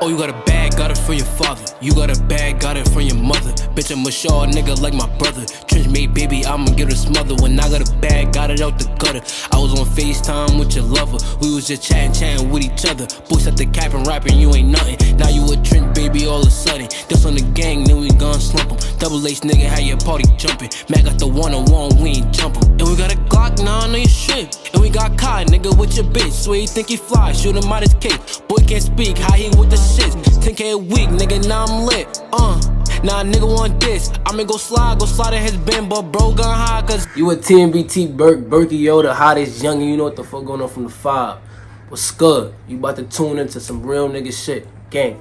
Oh, you got a bag, got it from your father. You got a bag, got it from your mother. Bitch, I'm a shaw nigga like my brother. Trench made baby, I'ma get her smothered. When I got a bag, got it out the gutter. I was on FaceTime with your lover. We was just chatting with each other. Boost at the cap and rapping, you ain't nothing. Now you a Trench baby all of a sudden. This on the gang, then we gon' slump 'em. Double H nigga, how your party jumping. Mac got the 1-on-1, we ain't jumping. And we got a Glock 9 on your shit. And we got Kai, nigga, with your bitch. Swear you think he fly, shoot him out his cake. Boy can't speak, how he with the shit. 10K a week, nigga, now I'm lit. Nah, nigga want this. I'ma go slide in his bin, but bro gun high, cause you a TMB Burk, Burky, yo, the hottest youngin', you know what the fuck going on from the 5. What's good? You about to tune into some real nigga shit. Gang.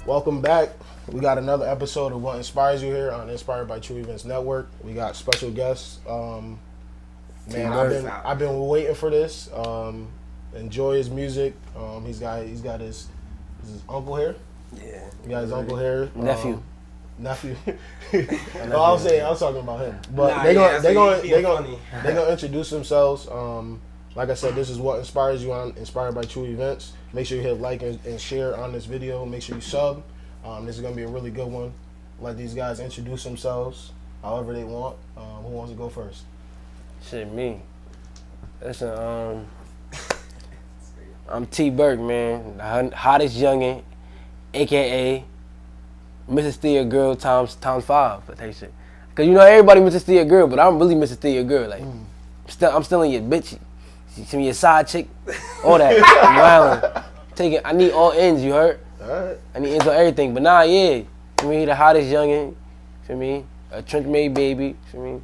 Welcome back. We got another episode of What Inspires You here on Inspired by True Events Network. We got special guests. Man, I've been waiting for this. Enjoy his music. He's got his uncle here. Yeah. He got his uncle here. Nephew. No, I was talking about him. But they gonna introduce themselves. Like I said, this is What Inspires You on Inspired by True Events. Make sure you hit like and share on this video. Make sure you sub. This is going to be a really good one. Let these guys introduce themselves however they want. Who wants to go first? Shit, me. Listen, I'm T Burk, man. The hottest youngin', a.k.a. Mrs. Thea Girl times 5. I tell you shit. Because you know everybody Mrs. Thea Girl, but I'm really Mrs. Thea Girl. Like, I'm still in your bitch. You see me your side chick, all that. I'm wildin'. I need all ends, you heard? Alright. I need ends on everything. But nah, yeah. For me, the hottest youngin', for me, a Trench made baby, for me.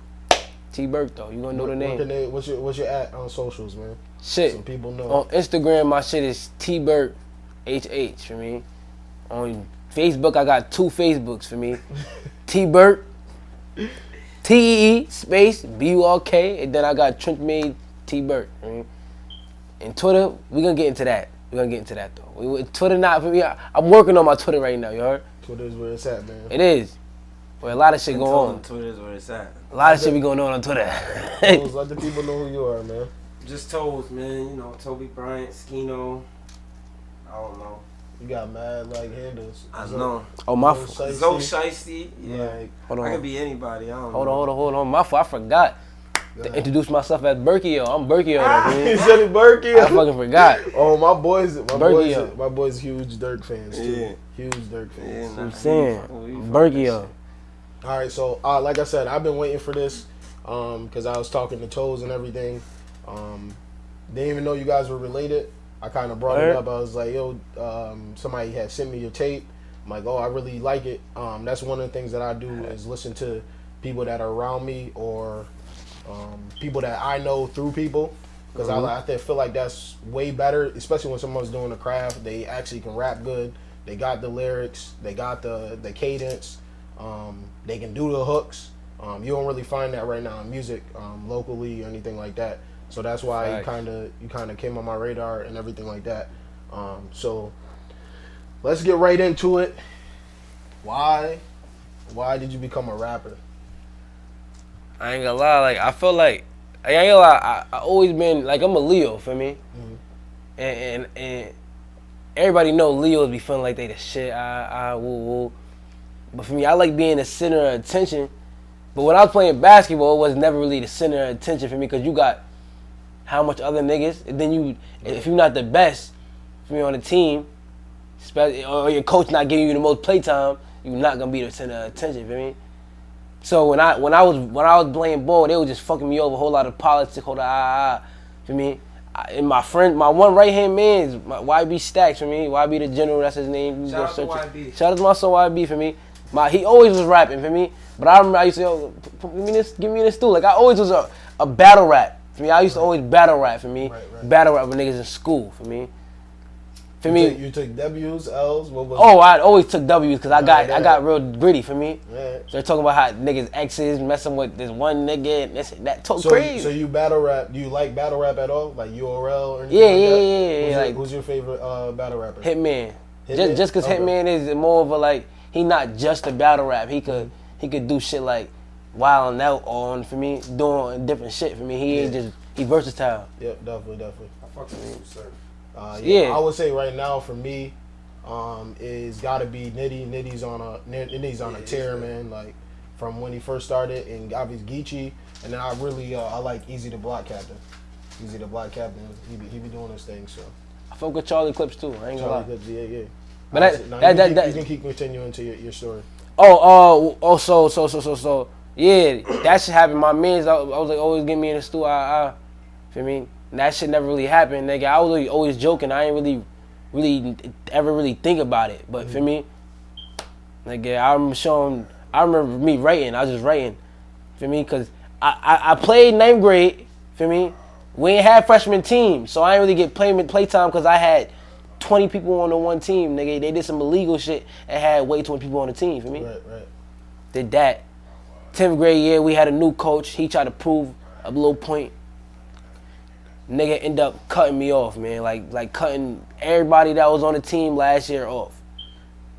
T Burk though, you gonna know the name. What's your at on socials, man? Shit. Some people know. On Instagram, my shit is T Burk HH for me. On Facebook, I got 2 Facebooks for me. T Burk, TEE space BURK, and then I got Trench made T Burk. For me. And Twitter, we gonna get into that. Though. Twitter not for me. I'm working on my Twitter right now. You heard? Twitter is where it's at, man. It is. But a lot of shit going on. Twitter is where it's at. A lot of shit be going on Twitter. Let the people know who you are, man. Just Toes, man. You know, Toby Bryant, Skino. I don't know. You got mad like handles. I know. Oh, my fault. Zo Shiesty. Yeah. Like, hold on. I could be anybody. I don't know. Hold on. My fault. I forgot to introduce myself as Burkio. I'm Burkio. He said it Burkio. I fucking forgot. Oh, my boys huge Dirk fans too. Yeah. Huge Dirk fans. I'm saying Burkio. All right, so like I said, I've been waiting for this because I was talking to Toes and everything. Didn't even know you guys were related. I kind of brought it up. I was like, yo, somebody had sent me your tape. I'm like, oh, I really like it. That's one of the things that I do is listen to people that are around me or people that I know through people. Because I feel like that's way better, especially when someone's doing a craft. They actually can rap good. They got the lyrics. They got the cadence. They can do the hooks. You don't really find that right now in music locally or anything like that. So that's why you kind of came on my radar and everything like that. So let's get right into it. Why did you become a rapper? I ain't gonna lie. Like I feel like I always been like I'm a Leo for me, and everybody know Leos be feeling like they the shit. Woo. But for me, I like being the center of attention. But when I was playing basketball, it was never really the center of attention for me because you got how much other niggas, and then if you're not the best for me on the team, or your coach not giving you the most play time, you're not gonna be the center of attention for me. So when I was playing ball, they was just fucking me over, a whole lot of politics, for me. And my one right hand man is my YB Stacks for me. YB the General, that's his name. Shout out to YB. Shout out to my son YB for me. He always was rapping for me, but I remember I used to give me this too. Like I always was a battle rap for me. I used to always battle rap for me. Right. Battle rap with niggas in school for me. You took W's, L's. What was I always took W's because I got real gritty for me. Right. They're talking about how niggas exes messing with this one nigga and that talk crazy. So you battle rap? Do you like battle rap at all? Like URL or anything? Yeah. Who's your favorite battle rapper? Hitman. Just because Hitman is more of a like he not just a battle rap. He could do shit like wilding out on, for me, doing different shit, for me. He ain't just, he versatile. Yep, definitely. I fuck with Surf. Yeah, I would say right now for me, is gotta be Nitty. Nitty's on a tear, man. Like from when he first started, and obviously Geechee, and then I really I like Easy the Block Captain. Easy the Block Captain, he be doing his thing. So I fuck with Charlie Clips too. I ain't gonna lie. Clips, yeah. But you can keep continuing to your story. So yeah, that shit happened. My mans, I was like always get me in the stool. Feel me? That shit never really happened, nigga. I was always joking. I ain't really ever really think about it. But for me, nigga, I remember me writing. I was just writing. For me, cause I played 9th grade. For me, we ain't had freshman team, so I ain't really get play time because I had 20 people on the one team, nigga. They did some illegal shit and had way too many people on the team. For me, Right. did that. 10th grade year, we had a new coach. He tried to prove a little point. Nigga ended up cutting me off, man. Like cutting everybody that was on the team last year off.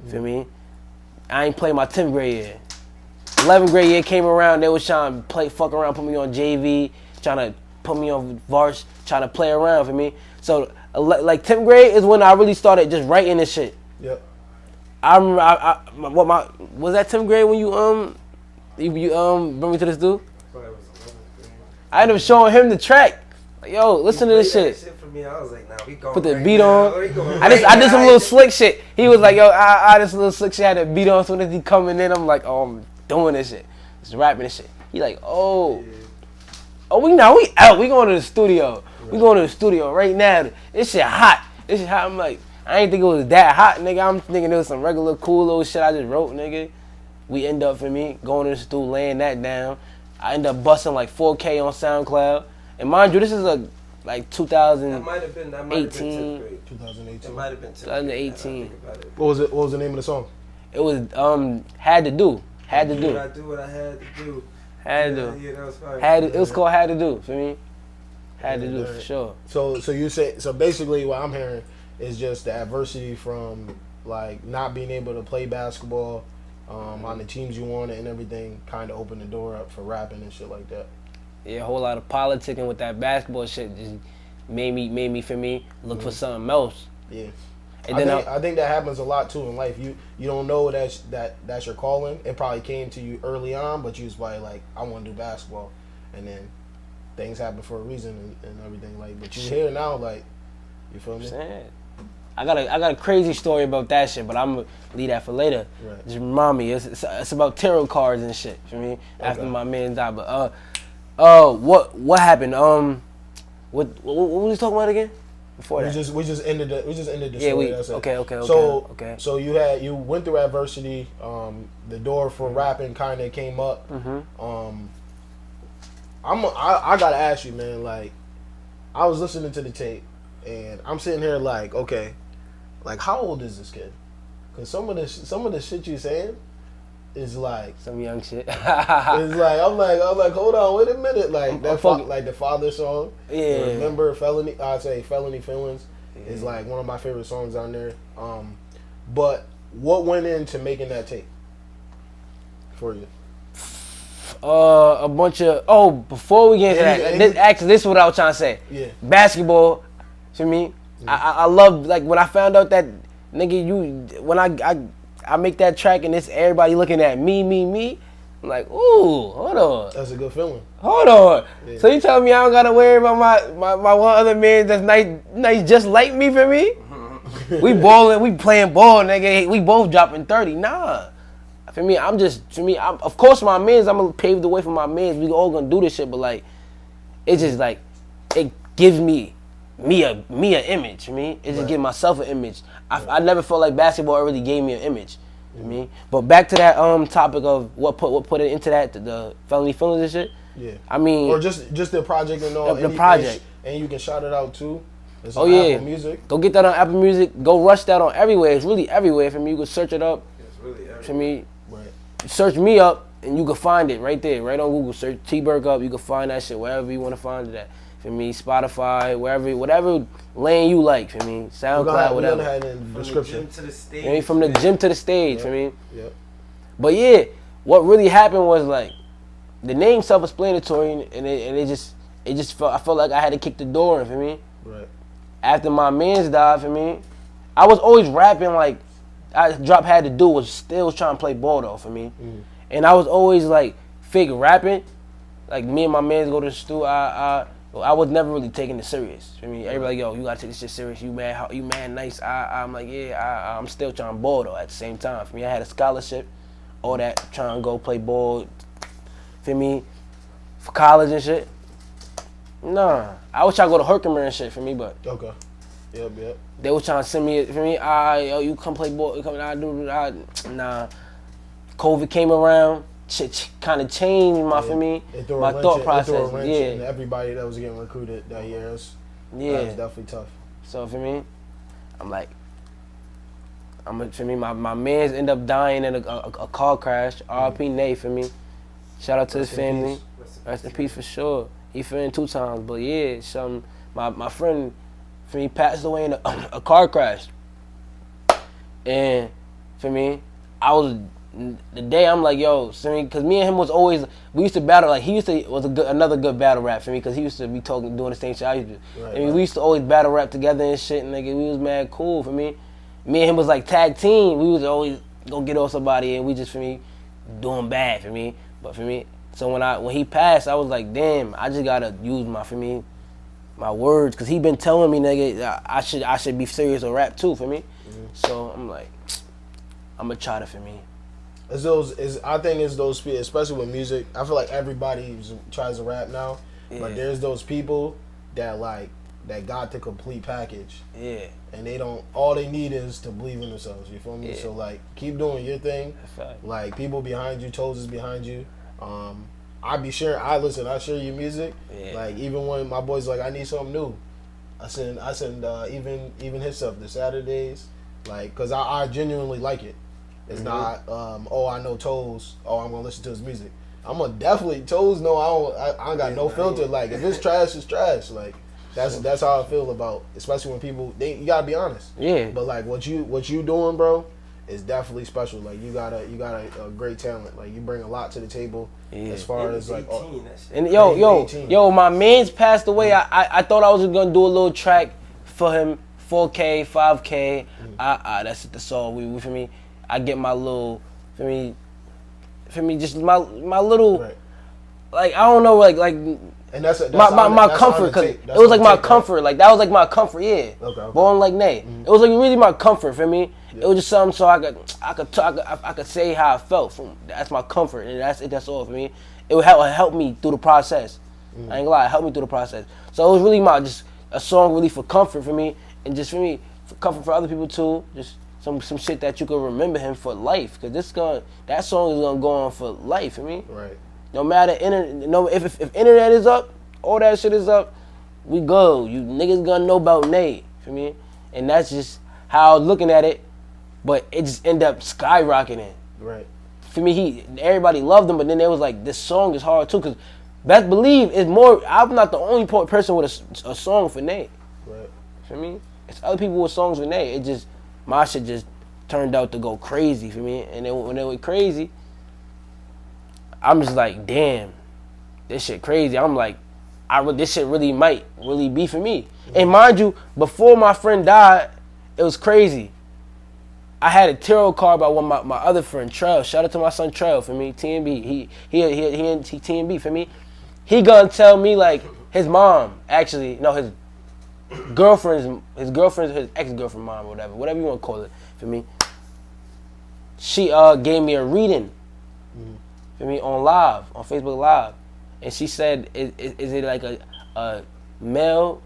Feel me? I ain't played my 10th grade year. 11th grade year came around, they was trying to fuck around, put me on JV, trying to put me on Vars, trying to play around for me. So, like 10th grade is when I really started just writing this shit. Yep. I remember, was that 10th grade when you bring me to this dude? I ended up showing him the track. Like, yo, listen to this shit. For me, I was like, nah, we going Put the right beat now. on. I did some little slick shit. He was like, yo, this little slick shit, had the beat on. As soon as he coming in, I'm like, oh, I'm doing this shit. Just rapping this shit. He like, oh, we out. We going to the studio. We going to the studio right now. This shit hot. I'm like, I ain't think it was that hot, nigga. I'm thinking it was some regular cool little shit I just wrote, nigga. We end up, for me, going to the studio, laying that down. I end up busting like 4K on SoundCloud. And mind you, this is like 2018. That might have been 10th grade. 2018. It might have been 2018. What was the name of the song? It was Had to Do. Had to do. I do what I had to do. Had to do. Yeah, that was fine. It was called Had to Do, for me. Had to do, for sure. So you say, so basically what I'm hearing is just the adversity from like not being able to play basketball on the teams you wanted and everything kind of opened the door up for rapping and shit like that. Yeah, a whole lot of politicking with that basketball shit just made me for me look for something else. Yeah. And then I think that happens a lot too in life. You don't know that's your calling. It probably came to you early on, but you was probably like, I want to do basketball, and then things happen for a reason and everything. Like, but you here now, like, you feel me? I got a crazy story about that shit, but I'm gonna leave that for later. Right. Just remind me, it's about tarot cards and shit for me after my man died. But what happened? What was we talking about again? Before that, we just ended the yeah, story. That's it. Okay. So you went through adversity. The door for rapping kind of came up. I gotta ask you, man. Like, I was listening to the tape, and I'm sitting here like, okay, like how old is this kid? Because some of the shit you saying is like some young shit. It's like I'm like, hold on, wait a minute, like that, like the Father song. Yeah. Remember Felony? I'd say Felony Feelings is like one of my favorite songs on there. But what went into making that tape for you? A bunch of before we get into that, this is what I was trying to say. Yeah. Basketball, to me, I love, like when I found out that nigga when I make that track and it's everybody looking at me. I'm like, ooh, hold on. That's a good feeling. Hold on. Yeah. So you telling me I don't gotta worry about my one other man that's nice just like me for me? We balling, we playing ball, nigga. We both dropping 30. Nah. For me, of course my mans, I'm gonna pave the way for my mans. We all gonna do this shit, but like, it's just like, it gives me an image. For me, it just gives myself an image. I never felt like basketball really gave me an image. For me, but back to that topic of what put it into that, the Felony Feelings and shit. Yeah. I mean, or just the project and all. The project, and you can shout it out too. It's on Apple Music. Go get that on Apple Music. Go rush that on everywhere. It's really everywhere. For me, you can search it up. It's really everywhere. For me, right. Search me up and you can find it right there, right on Google. Search T Burk up. You can find that shit wherever you want to find it at. For me, Spotify, whatever lane you like. For me, SoundCloud, whatever. We're gonna have it in the description. From the gym to the stage. From the gym to the stage. Yep. For me. Yep. But yeah, what really happened was like, the name self-explanatory, and it just felt, I felt like I had to kick the door in, for me. Right. After my mans died, for me, I was always rapping like, Drop Had to Do was still trying to play ball though, for me. And I was always like fake rapping. Like me and my mans go to the studio, I was never really taking it serious. For me, everybody like, yo, you gotta take this shit serious. You mad nice. I'm like, yeah, I'm still trying to ball though at the same time. For me, I had a scholarship, all that, trying to go play ball, for me, for college and shit. Nah, I was trying to go to Herkimer and shit, for me, but Okay. Yep. they was trying to send me, for me, yo, you come play ball, nah. COVID came around, shit kind of changed my thought process. And everybody that was getting recruited that year, that was definitely tough. So for me, I'm like, for me, my mans end up dying in a car crash. R.I.P. Nate, for me. Shout out to his family. Rest in peace for sure. He fell in 2 times, but yeah, my friend, for me, passed away in a car crash. And for me, I was, the day I'm like, yo, because me and him was always, we used to battle, like he was another good battle rap for me, because he used to be doing the same shit I used to do. Right, I mean, we used to always battle rap together and shit, and nigga, we was mad cool for me. Me and him was like tag team. We was always go get off somebody, and we just, for me, doing bad for me. But for me, so when he passed, I was like, damn, I just gotta use my words, because he been telling me, nigga, I should be serious or rap too, for me. So I'm like, I'm gonna try to, for me. I think it's those people, especially with music. I feel like everybody tries to rap now, but there's those people that got the complete package. Yeah. And all they need is to believe in themselves. You feel me? Yeah. So like, keep doing your thing. Fact. Like, people behind you, Toes is behind you. I share your music. Yeah. Like, even when my boys like, I need something new, I send even his stuff the Saturdays, like, cause I genuinely like it. It's not I know Toes, I'm gonna listen to his music. I'm gonna definitely, Toes know I don't got no filter. Like, if it's trash, it's trash. Like, that's how I feel about, especially when people, you gotta be honest. Yeah. But like, what you doing, bro, is definitely special. Like, you got a great talent. Like, you bring a lot to the table. As far as like, 18, and yo, my man's passed away. I thought I was gonna do a little track for him, 4K, 5K. That's the song we for me. I get my little, for me, just my little, right. Like, I don't know, like. And that's my comfort, because it was like my comfort, right? Like, that was like my comfort, yeah. Okay. Born like Nate. It was like really my comfort for me. Yeah. It was just something so I could say how I felt. That's my comfort, and that's all for me. It would help me through the process. I ain't gonna lie, it helped me through the process. So it was really just a song really for comfort for me, and just for me, for comfort for other people too. Just some shit that you can remember him for life, because that song is gonna go on for life for me. Right. No matter if internet is up, all that shit is up, we go. You niggas gonna know about Nate, for me, and that's just how I was looking at it. But it just ended up skyrocketing. Right. For me, everybody loved him, but then they was like, this song is hard too, because best believe is more. I'm not the only person with a song for Nate. Right. For me, it's other people with songs with Nate. It just, my shit just turned out to go crazy for me, and then when it went crazy, I'm just like, damn, this shit crazy. I'm like, this shit really might be for me. And mind you, before my friend died, it was crazy. I had a tarot card by one of my other friend, Trell. Shout out to my son Trell, for me, TMB. He TMB for me. He gonna tell me, like, his mom, actually, no, his ex-girlfriend mom, or whatever you want to call it, for me. She gave me a reading, for me, on Facebook Live. And she said, is it like a male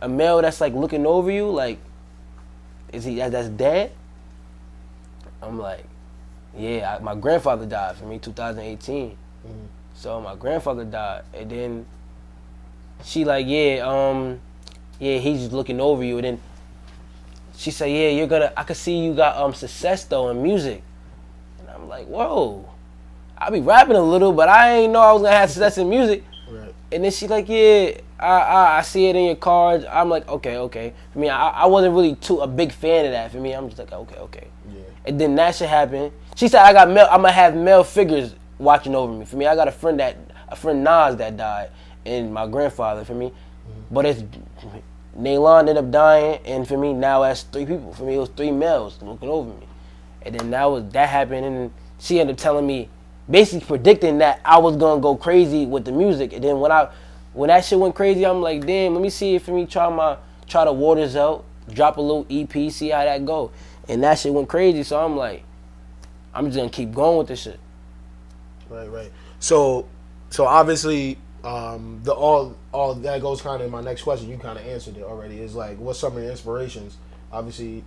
that's like looking over you? Like, is he that's dead? I'm like, yeah, my grandfather died for me, 2018. So my grandfather died, and then she like, yeah, he's just looking over you. And then she said, yeah, I could see you got success though in music. And I'm like, whoa, I be rapping a little, but I ain't know I was gonna have success in music. Right. And then she like, yeah, I see it in your cards. I'm like, okay. For me, I wasn't really a big fan of that. For me, I'm just like, okay. Yeah. And then that shit happened. She said I'm gonna have male figures watching over me. For me, I got a friend Nas that died, and my grandfather. For me, but it's Naylon ended up dying, and for me now that's 3 people. For me, it was 3 males looking over me, and then that happened, and she ended up telling me, basically predicting that I was gonna go crazy with the music. And then when that shit went crazy, I'm like, damn, let me see if for me try the waters out, drop a little EP, see how that go. And that shit went crazy, so I'm like, I'm just gonna keep going with this shit. Right. So obviously, all that goes kind of in my next question. You kind of answered it already. Is like, what's some of your inspirations? Obviously,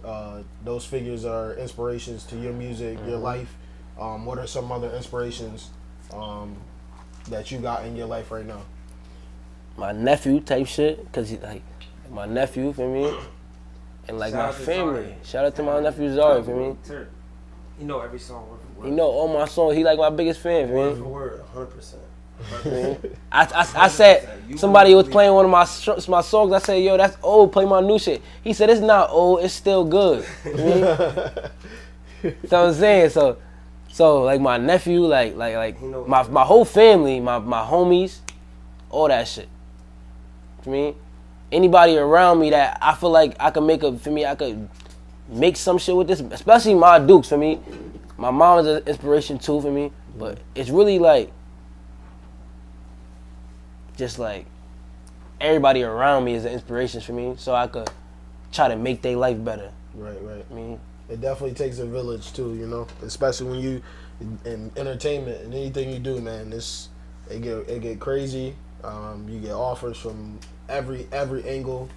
those figures are inspirations to your music, your life. What are some other inspirations that you got in your life right now? My nephew type shit, cause he like my nephew for me, and like my family. Shout out to my nephew Zari for me. He know every song word for word. He know all my songs. He like my biggest fan for Word me. for word, 100%. I said somebody was playing one of my songs. I said, yo, that's old. Play my new shit. He said, it's not old. It's still good. You know what I'm saying? So like my nephew, like my whole family, my homies, all that shit. For me, anybody around me that I feel like I could I could make some shit with this, especially my Dukes. For me, my mom is an inspiration too for me, but it's really like just like everybody around me is an inspiration for me, so I could try to make their life better. Right. I mean, it definitely takes a village too, you know, especially when you in entertainment and anything you do, man. It get crazy. You get offers from every angle.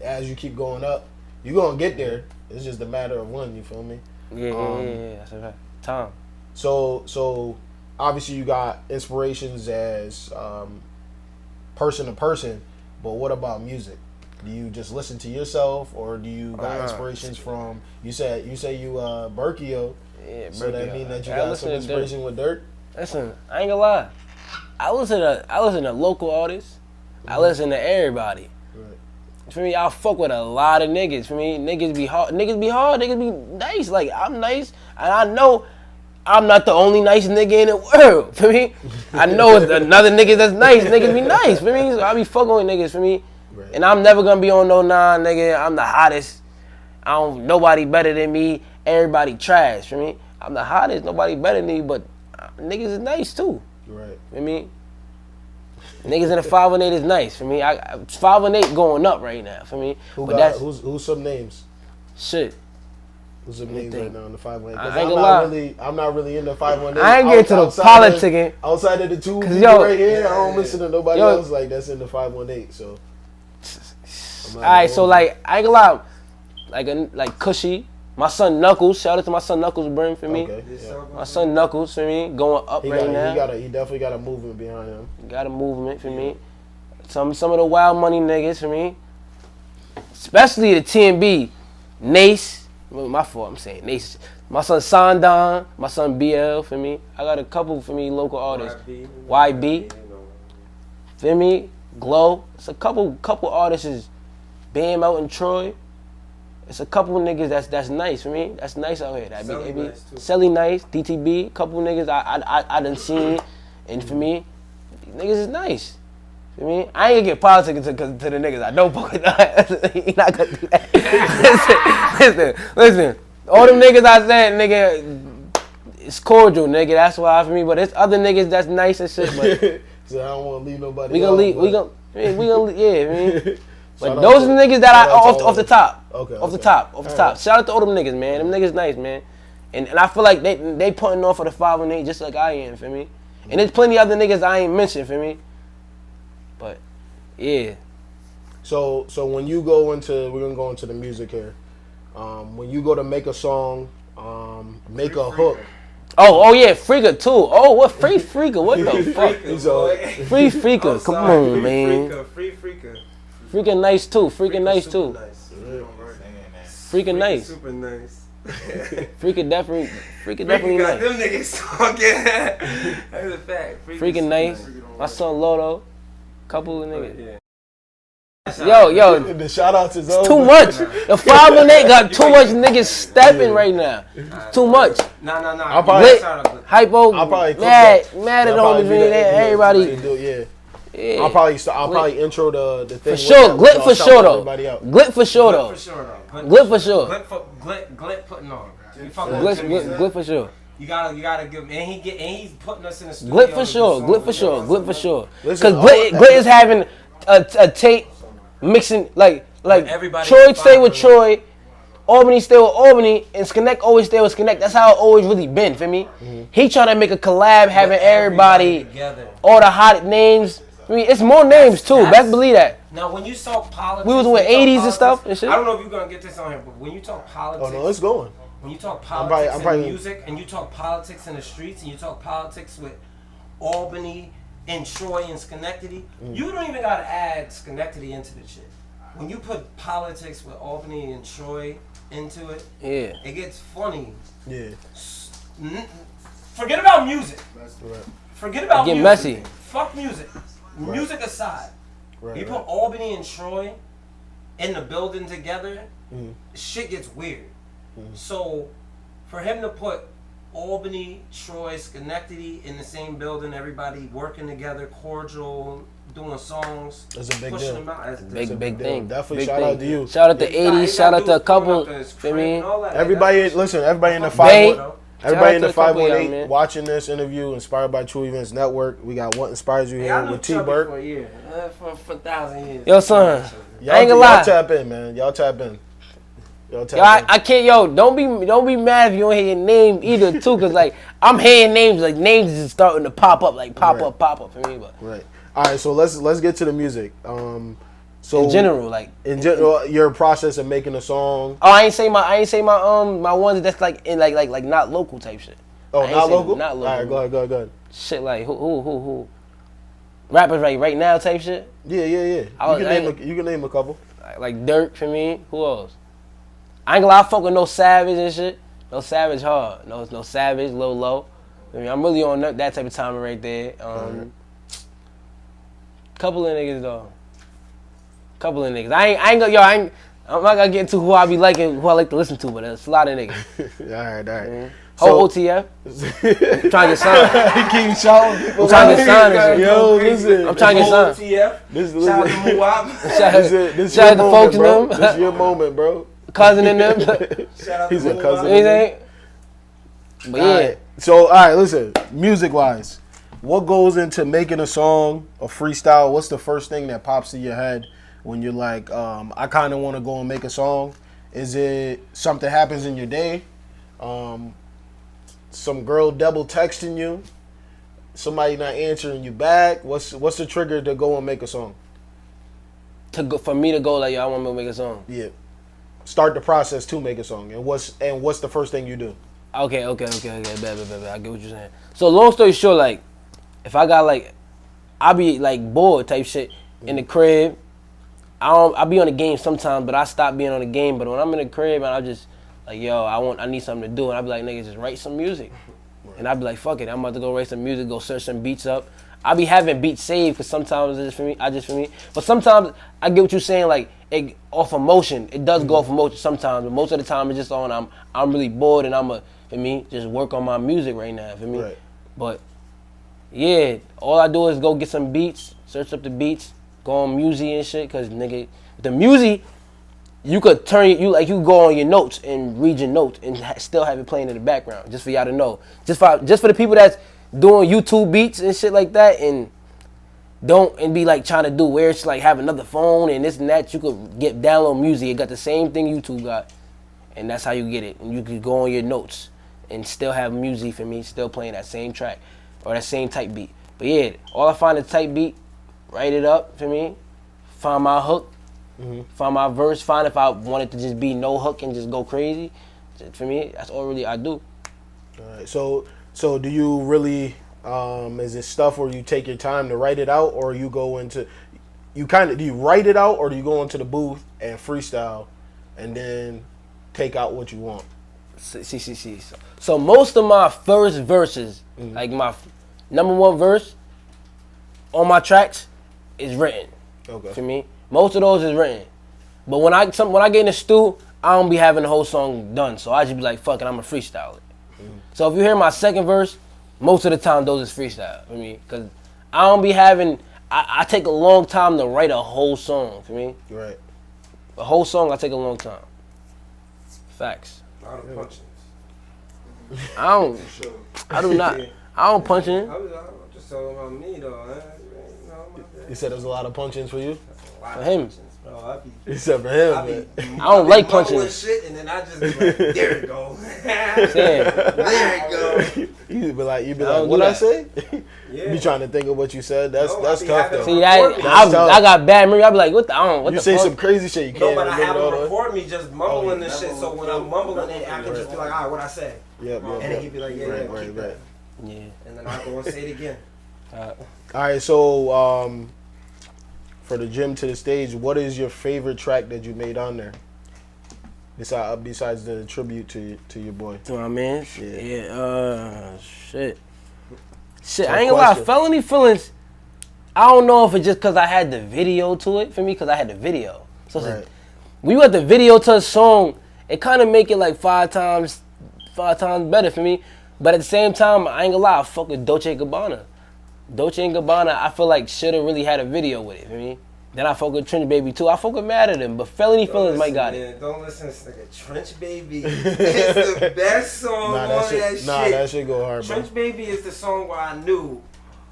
As you keep going up, you're gonna get there. It's just a matter of when. You feel me? Yeah. That's right. Time. So obviously you got inspirations as person to person, but what about music? Do you just listen to yourself, or do you got inspirations from? You say you Burkio. Yeah, so that mean that you got some inspiration with Dirk? Listen, I ain't gonna lie. I listen to local artists. I listen to everybody. Right. For me, I fuck with a lot of niggas. For me, niggas be hard. Niggas be nice. Like, I'm nice, and I know I'm not the only nice nigga in the world. For me, I know it's another nigga that's nice. Niggas be nice. For me, so I be fucking with niggas. For me, right. And I'm never gonna be on no nigga. I'm the hottest. Nobody better than me. Everybody trash. For me, I'm the hottest. Nobody better than me. But niggas is nice too. Right. For me, niggas in the 518 is nice. For me, 518 going up right now. For me, who's some names? Shit. Who's some names right now in the 518? I ain't gonna lie. I'm not really into 518. I ain't getting to the politicking. Outside of the two people right here, I don't listen to nobody else like that's in the 518. So. All right, so like I ain't gonna lie, like Cushy, my son Knuckles. Shout out to my son Knuckles, Brim for me. Okay, yeah. My son Knuckles for me, going up now. He definitely got a movement behind him. Got a movement for me. Some of the Wild Money niggas for me, especially the TMB, Nace. My fault, I'm saying Nace. My son Sandan, my son BL for me. I got a couple for me local artists. YB, for me, Glow. It's a couple artists. Bam out in Troy. It's a couple niggas that's nice for me. That's nice out here. That be nice too. Selly nice, DTB. Couple niggas I done seen, and for me, niggas is nice. For me, I ain't gonna get politics to the niggas I don't fuck with. You not gonna do that. Listen. All them niggas I said, nigga, it's cordial, nigga. That's why for me. But it's other niggas that's nice and shit. But so I don't want to leave nobody. We gonna leave. We gonna yeah. I mean. But those are the niggas that I off the top. Okay. Off the top. Shout out to all them niggas, man. Them niggas nice, man. And I feel like they putting on for the 518 just like I am, for me. And there's plenty other niggas I ain't mentioned, for me. But yeah. So when you go into, we're gonna go into the music here. When you go to make a song, make a hook. Oh yeah, Freaka too. Oh, what Free Freaka? What the fuck? Free Freaka. Come on, man. Free Freaka. Freaking nice too. Freaking nice too. Freaking nice. Super nice. Freaking definitely got nice. Them niggas talking. That's a fact. Freaking nice. My son Lodo. Couple of niggas. Yeah. Yo, The shout outs is over. too much. The 518 got too much niggas stepping right now. Too much. Nah. I'll probably- Hypo, I'll probably cook mad that. at the That'll homies probably be in the- there. yeah, Everybody. Yeah. I'll probably intro the thing. For with sure, that, Glit y'all for shout sure though. everybody out. Glit for sure though. Glit for sure. Glit putting on. You fuck Yeah. with Jimmy. Glit for sure. You gotta give him, and he's putting us in the studio. Glit for to sure. do Glit for songs, sure. you know Glit what for sure. Listen, Cause Glit is having a tape mixing like Everybody Troy can stay find with them. Troy, Albany stay with Albany, and Sconnect always stay with Sconnect. That's how it always really been for me. He trying to make a collab, having everybody, together. all the hot names. I mean, it's more names too. Best believe that. Now, when you talk politics, We was with when you talk 80s and stuff and shit. I don't know if you're gonna get this on here, but when you talk politics, Oh no, it's going. when you talk I'm politics probably- and music, and you talk politics in the streets, and you talk politics with Albany and Troy and Schenectady, you don't even gotta add Schenectady into the shit. When you put politics with Albany and Troy into it, Yeah. it gets funny. Yeah. Forget about music. Right. Forget about Get music. messy. Fuck music. Music aside. Right. You put Right. Albany and Troy in the building together, Mhm. shit gets weird. So, for him to put Albany, Troy, Schenectady in the same building, everybody working together, cordial, doing songs, That's a big pushing deal. them out. That's Big big deal. thing. Definitely Big shout thing. out to you. Shout out to Yeah, you 80s. Shout out to a couple. I mean, Everybody, listen. Everybody in the Bay. 518. Everybody in the Shout out to a couple of y'all, 518 man. watching this interview, inspired by True Events Network. We got What Inspires You Hey, here I knew with T Chubby Burk. for a year, for 1,000 years. yo, son. Y'all, I ain't gonna y'all lie. tap in, man. Y'all tap in. Y'all tap Yo, I can't. Yo, don't be mad if you don't hear your name either too, cause like I'm hearing names, like names is starting to pop up Right. pop up for me. But in. Right. All right. So let's get to the music. So in general, like in general, your process of making a song. oh, I ain't say my ones that's like in like not local type shit. Oh, I ain't not say local. not local. All right. Go ahead. Shit like who rappers right now type shit. Yeah. You can name a couple. Like Dirk for me. Who else? I ain't gonna lie, I fuck with no Savage and shit. No Savage hard. No Savage, Low. I mean, I'm really on that type of timing right there. Couple of niggas though. Couple of niggas. I'm not gonna get into who I be liking, who I like to listen to, but there's a lot of niggas. All right. Whole OTF. I'm trying to get signed. He keeps shouting people. I'm trying to get signed and shit. Yo, listen. I'm trying to get signed. TF. This Shout out to Muwab. This Shout out your to moment, folks bro. and them. This your moment, bro. Cousin in them. Shout out He's to a cousin. Muwab. Anything? But yeah. Alright, so, all right, listen. Music-wise, what goes into making a song, a freestyle? What's the first thing that pops in your head when you're like, I kind of want to go and make a song? Is it something happens in your day? Some girl double texting you? Somebody not answering you back? What's the trigger to go and make a song? For me to go like, yo, I want to make a song. Yeah. Start the process to make a song. And what's the first thing you do? Okay. Bad. I get what you're saying. So long story short, like, if I got like, I be like bored type shit in the crib. I be on the game sometimes, but I stop being on the game. But when I'm in the crib and I just like, yo, I need something to do, and I be like, nigga, just write some music. And I be like, fuck it, I'm about to go write some music, go search some beats up. I be having beats saved because sometimes it's just for me. But sometimes I get what you're saying, like off emotion. It does go off emotion sometimes, but most of the time it's just on I'm really bored and just work on my music right now, for me. Right. But yeah, all I do is go get some beats, search up the beats, go on Music and shit, cause nigga, the music you could you go on your notes and read your notes and still have it playing in the background, just for y'all to know. Just for the people that's doing YouTube beats and shit like that and be like trying to do where it's like have another phone and this and that, you could download music. It got the same thing YouTube got, and that's how you get it. And you could go on your notes and still have music for me, still playing that same track or that same type beat. But yeah, all I find is type beat, write it up for me, find my hook, find my verse, find if I want it to just be no hook and just go crazy. For me, that's all really I do. All right. So do you really, is it stuff where you take your time to write it out, or you go into, do you write it out, or do you go into the booth and freestyle and then take out what you want? See. So most of my first verses, like my number one verse on my tracks, is written. Okay. For me, Most of those is written. But when I get in the stew, I don't be having the whole song done. So I just be like, fuck it, I'm a freestyle it. So if you hear my second verse, most of the time those is freestyle for me. Cause I don't be having, I take a long time to write a whole song for me. Right. A whole song, I take a long time. Facts. A lot of punches. I do not. I don't punch in. I'm just talking about me though. You said there's a lot of punch-ins for you? For him. Bro, You said for him, I don't like punching. Shit, and then I just be like, there it go. Damn. There it go. You be like, don't what do I that. say? Yeah. Be trying to think of what you said. That's No, I that's be tough having though. See that? That's tough. I got bad memory. I be like, what the You the say fuck? some crazy shit. You No, can't but I remember have all him that. record me just mumbling this never shit. So when I'm mumbling it, I can just be like, all right, what I say. Yep, And then he'd be like, yeah, Right, yeah, right, keep right. that. Yeah. And then I go and say it again. All right, so for the gym to the stage, what is your favorite track that you made on there? Besides the tribute to your boy. To my man? Yeah. Shit. Shit, Tough I ain't gonna lie. question. Felony Feelings, I don't know if it's just because I had the video to it for me, because I had the video. So it's Right. like, when you got the video to a song, it kind of make it like five times better for me. But at the same time, I ain't gonna lie, I fuck with Dolce & Gabbana. Dolce & Gabbana, I feel like shoulda really had a video with it for me. Then I fuck with Trench Baby too. I fuck with mad at him, but Felony Feelings might got it. Don't listen to this nigga. Trench Baby is the best song Nah, on that shit, that nah, shit. that shit go hard, bro. Trench Baby is the song where I knew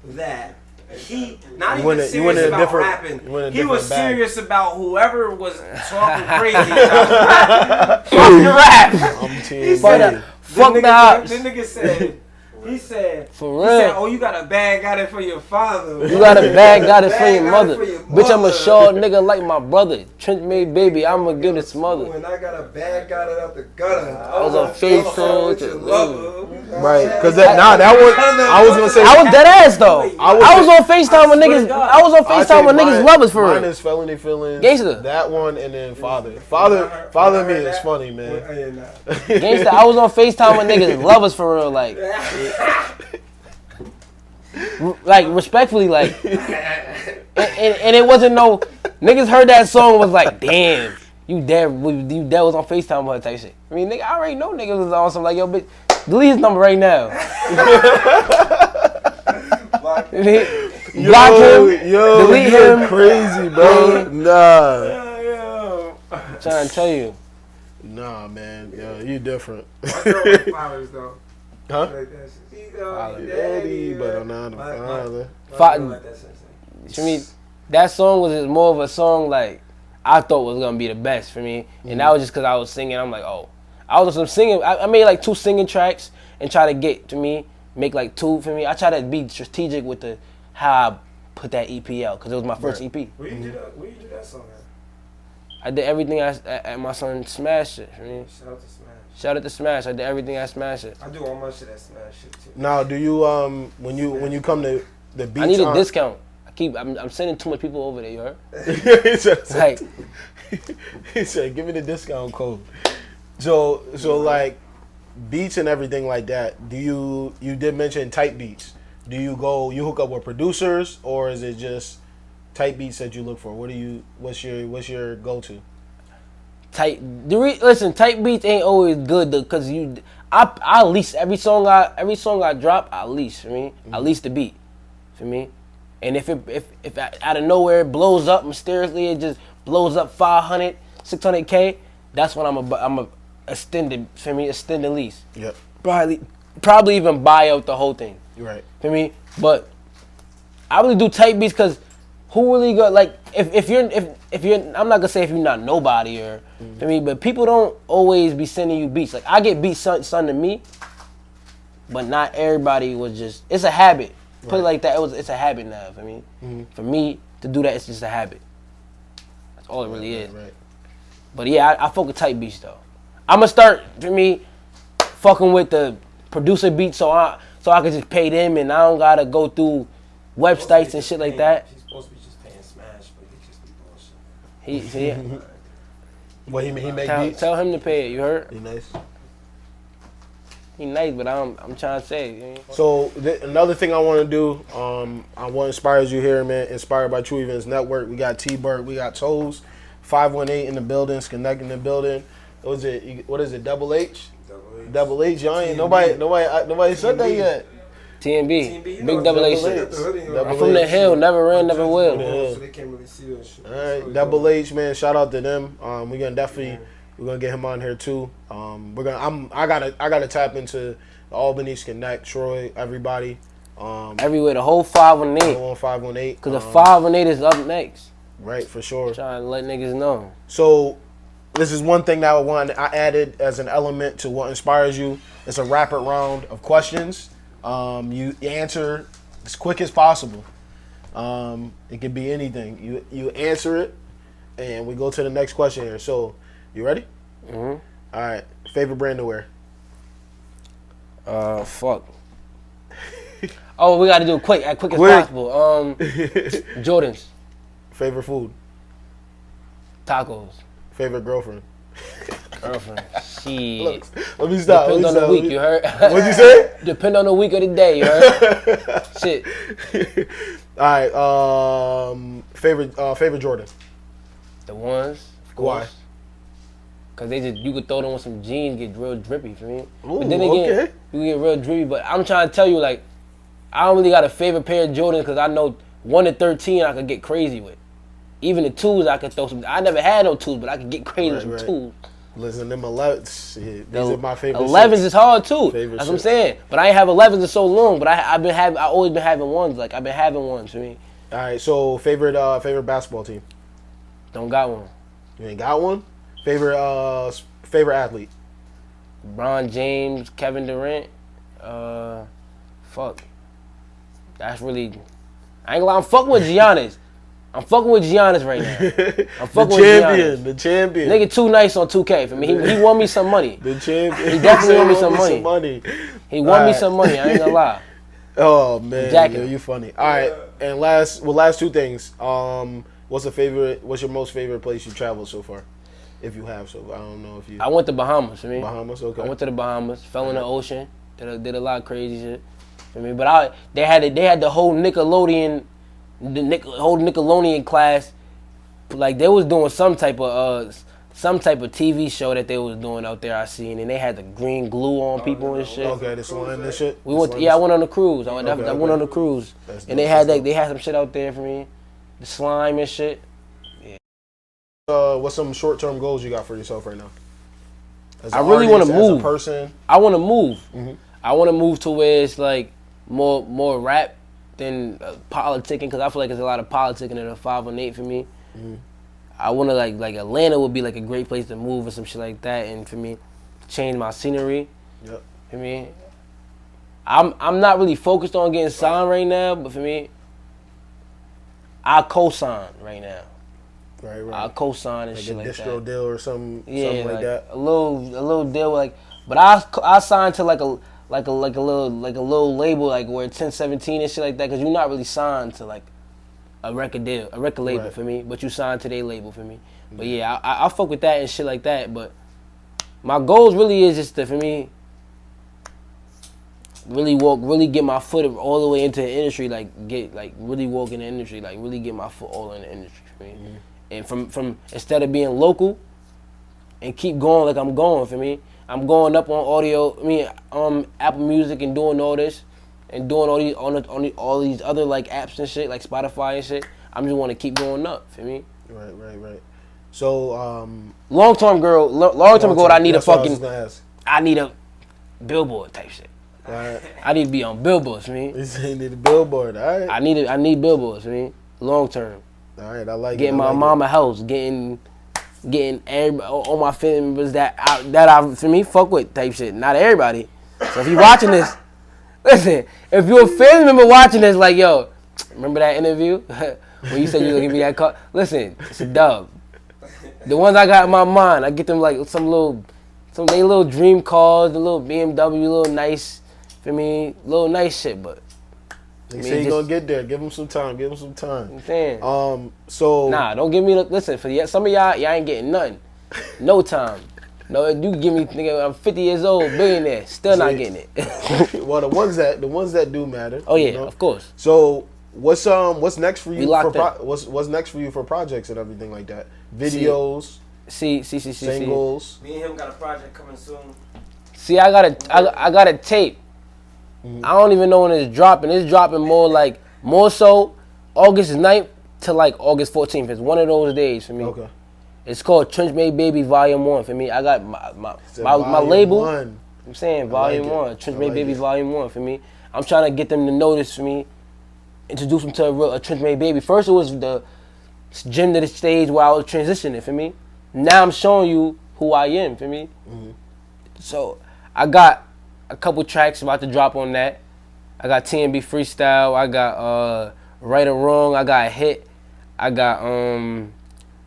that he not You went even in- you went serious in a about different- rapping. you went in a He was different bag. serious about whoever was talking crazy about Fuck the rap! I'm He TMB. said, Fuck the hops. The nigga said, he said, For he said, real. oh, you got a bag, got it for your father. You got a bag, got it for Bag, your got it mother. for your Bitch, I'm a mother. short nigga like my brother. Trench made baby, I'ma give it smother. When I got a bag, got it out the gutter. I was on FaceTime with your Right, because that one, I was gonna say, I was dead ass though. I was- I was on FaceTime with I swear niggas. to God. I was on I FaceTime with think niggas mine- lovers for Mine real. is Felony Feelings. Gangsta. That one and then Father. Father me is funny, man. Gangsta, I was on FaceTime with niggas lovers for real, like respectfully, like, and it wasn't no niggas heard that song was like, damn, you dead was on FaceTime with her type shit. I mean, nigga, I already know niggas was on some like, yo, bitch, delete his number right now. Block him, delete you're him. crazy, bro. Nah. I'm trying to tell you. Nah, man. Yo, you different. Flowers though. Huh? Like that shit. Daddy, but I'm not a father. To me, that song was more of a song like I thought was gonna be the best for me, and that was just because I was singing. I'm like, oh, I was on some singing. I made like 2 singing tracks and try to get to me, make like 2 for me. I try to be strategic with how I put that EP out because it was my first EP. Where you do that song at? I did everything at my son Smash it. For me. Shout out to Smash. Shout out to Smash. I did everything at Smash it. I do all my shit at Smash shit too. Now, do you when you come to the beats? I need a on- discount. I'm sending too much people over there. You heard? he said, Like, he said, "Give me the discount code." So like beats and everything like that. Do you did mention type beats? Do you hook up with producers or is it just type beats that you look for? What's your go to? Listen, type beats ain't always good though, cause I lease every song I drop. I lease for me. I lease the beat for me. And if out of nowhere it blows up mysteriously, it just blows up 500, 600K. That's when I'm a extend the lease. Yep. Probably even buy out the whole thing. You're right. For me, but I really do type beats because who really got like if you're I'm not gonna say if you're not nobody or for me, but people don't always be sending you beats. Like I get beats sent to me, but not everybody was just. It's a habit. Put it like that. It's a habit now. For me, for me to do that, it's just a habit. That's all it really is. Right. But yeah, I fuck with type beats though. I'm gonna start for me fucking with the producer beats so I can just pay them and I don't gotta go through websites and shit like that. He's supposed to be just paying Smash, but he just be bullshit. He Well, he make beats. tell him to pay it. You heard? He nice. He nice, but I'm trying to say. You know? So another thing I want to do, on what inspires you here, man. Inspired by True Events Network. We got Burk, we got Toes, 518 in the building, Connect in the building. What is it? Double H. Double H. Y'all ain't nobody said that yet. TMB, TMB, Big Double H shit. I'm from the hill, never ran, never will. So they can't really see that shit. All right, Double H, man. Shout out to them. We're gonna get him on here too. I gotta tap into the Albany's Connect, Troy, everybody. Everywhere, the whole 518. On 518. Cause the 518 is up next. Right, for sure. Trying to let niggas know. So this is one thing that I added as an element to what inspires you. It's a rapid round of questions. You answer as quick as possible. It could be anything. You answer it, and we go to the next question here. So, you ready? Mm-hmm. All right. Favorite brand to wear? Fuck. Oh, we got to do it quick as possible. Jordans. Favorite food? Tacos. Favorite girlfriend? Girlfriend. Shit. Let me stop. Depends on the week, you heard? What'd you say? Depend on the week of the day, you heard? Shit. All right. Favorite Jordan? The ones, of course. Why? Cause you could throw them on some jeans, get real drippy for me. Ooh, but then again, okay. you get real drippy. But I'm trying to tell you, like, I don't really got a favorite pair of Jordans because I know 1 to 13 I could get crazy with. Even the 2s I could throw some. I never had no 2s, but I could get crazy with some 2s. Listen, them 11s, these are my favorite. 11s is hard too. Favorite That's what I'm saying. But I ain't have 11s in so long. But I always been having ones. Like I've been having ones for me. All right. So favorite basketball team? Don't got one. You ain't got one. Favorite athlete? LeBron James, Kevin Durant. Fuck. That's really. I ain't gonna lie. I'm fucking with Giannis. I'm fucking with Giannis right now. I'm fucking with Giannis. The champion. Nigga too nice on 2K for me. He won me some money. The champion. He definitely won me some money. He won me some money. I ain't gonna lie. Oh man, Jacking. you funny. All right, and last two things. What's your most favorite place you traveled so far? If you have, so I don't know if you. I went to Bahamas for me. Bahamas, okay. I went to the Bahamas. Fell in the ocean. Did a lot of crazy shit for me. But they had the whole Nickelodeon. Whole Nickelodeon class, like they was doing some type of TV show that they was doing out there. I seen, and they had the green glue on people and shit. Okay, this one and this shit. I went on the cruise. I went on the cruise, and they had some shit out there for me, the slime and shit. Yeah. What's some short-term goals you got for yourself right now? I really want to move. As a person, I want to move. Mm-hmm. I want to move to where it's like more rap than politicking, because I feel like there's a lot of politicking in a 518 for me. Mm-hmm. I want to like Atlanta would be like a great place to move and some shit like that, and for me, change my scenery. Yep. For me, I'm not really focused on getting signed right now, but for me, I co-sign right now. Right. I co-sign and like shit like that. A distro deal or something like that. A little deal like, but I signed to like a little label like where 1017 and shit like that, because you're not really signed to like a record label for me, but you signed to their label for me. Mm-hmm. But yeah, I fuck with that and shit like that. But my goals really is just to, for me, really get my foot all the way into the industry, really walk in the industry, like really get my foot all in the industry for me. Mm-hmm. And from instead of being local and keep going like I'm going for me. I'm going up on audio, Apple Music and doing all this, and doing all these other like apps and shit, like Spotify and shit. I just want to keep going up, for me. Right. So long-term goal, I need a billboard type shit. Right. I need to be on billboards, for me. You say you need a billboard, all right? I need billboards, for me. Long-term. All right, I like getting it. My mama house, getting everybody, all my family members that I for me fuck with type shit. Not everybody. So if you watching this, listen. If you're a family member watching this, like yo, remember that interview when you said you were gonna give me that call? Listen, it's a dub. The ones I got in my mind, I get them like some they little dream cars, the little BMW, little nice for me, little nice shit, but. They say you're gonna get there. Give them some time. I'm saying. So nah, don't give me listen. For some of y'all ain't getting nothing. No time. No, you can give me, nigga, I'm 50 years old, billionaire, still not getting it. Well, the ones that do matter. Oh yeah, you know? of course. So what's next for you locked for in. what's next for you for projects and everything like that? Videos, See. singles. Me and him got a project coming soon. See, I got a tape. I don't even know when it's dropping. It's dropping more so August 9th to like August 14th. It's one of those days for me. Okay. It's called Trench Made Baby Volume 1 for me. I got my label. One. I'm saying Volume 1. Trench Made like Baby it. Volume 1 for me. I'm trying to get them to notice for me. Introduce them to a Trench Made Baby. First it was the gym to the stage where I was transitioning for me. Now I'm showing you who I am for me. So I got a couple tracks about to drop on that. I got TMB Freestyle. I got Right or Wrong. I got Hit. I got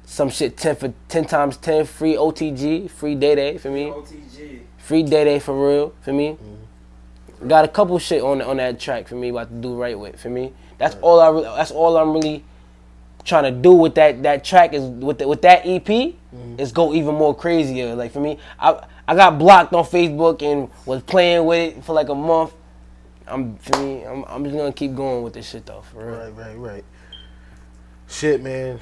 some shit 10 times 10 free OTG, free day for me. OTG. Free day for real for me. Got a couple shit on that track for me about to do right with for me. That's all I'm really trying to do with that track is with that EP is go even more crazier. Like for me, I got blocked on Facebook and was playing with it for like a month. I'm just gonna keep going with this shit though, for real. Right. Shit, man.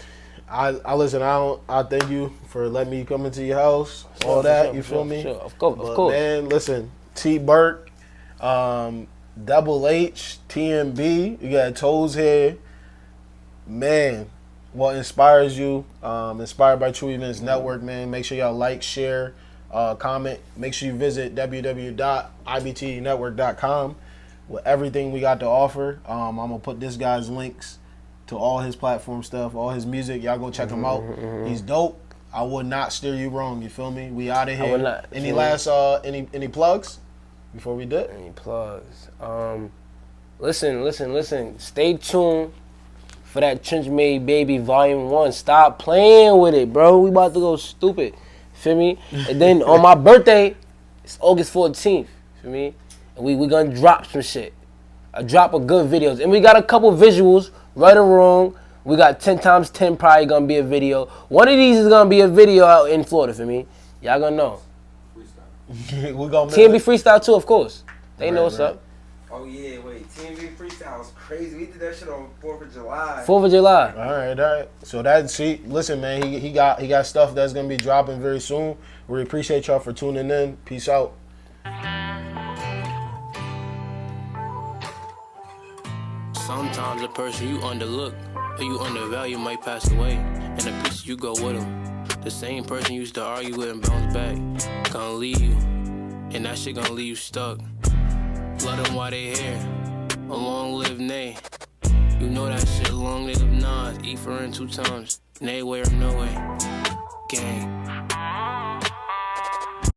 I listen. I thank you for letting me come into your house. All that, you feel me? Sure, of course, But, of course. man, listen. T Burk, Double H, TMB. You got Toes here. Man, what inspires you? Inspired by True Events Network, man. Make sure y'all like, share, comment. Make sure you visit www.ibtnetwork.com with everything we got to offer. I'm gonna put this guy's links to all his platform stuff, all his music. Y'all go check him out. He's dope. I would not steer you wrong. You feel me? We out of here. I would not. Any last any plugs before we dip? Any plugs? Listen. Stay tuned for that Trench Made Baby Volume 1. Stop playing with it, bro. We about to go stupid. Feel me? And then on my birthday, it's August 14th. Feel me? And we gonna drop some shit. A drop of good videos. And we got a couple visuals, right or wrong. We got 10 times 10 probably gonna be a video. One of these is gonna be a video out in Florida for me. Y'all gonna know. We gonna TMB Freestyle too, of course. They know what's up. Oh yeah, wait. TMB Freestyle was crazy. We did that shit on 4th of July. 4th of July. All right. So listen, man. He got stuff that's gonna be dropping very soon. We appreciate y'all for tuning in. Peace out. Sometimes a person you underlook or you undervalue might pass away, and the pieces you go with them. The same person you used to argue with and bounce back gonna leave you, and that shit gonna leave you stuck. Love them while they here. A long live Nay. You know that shit. Long live Nas. E for in 2 times. Nay way or no way. Gang.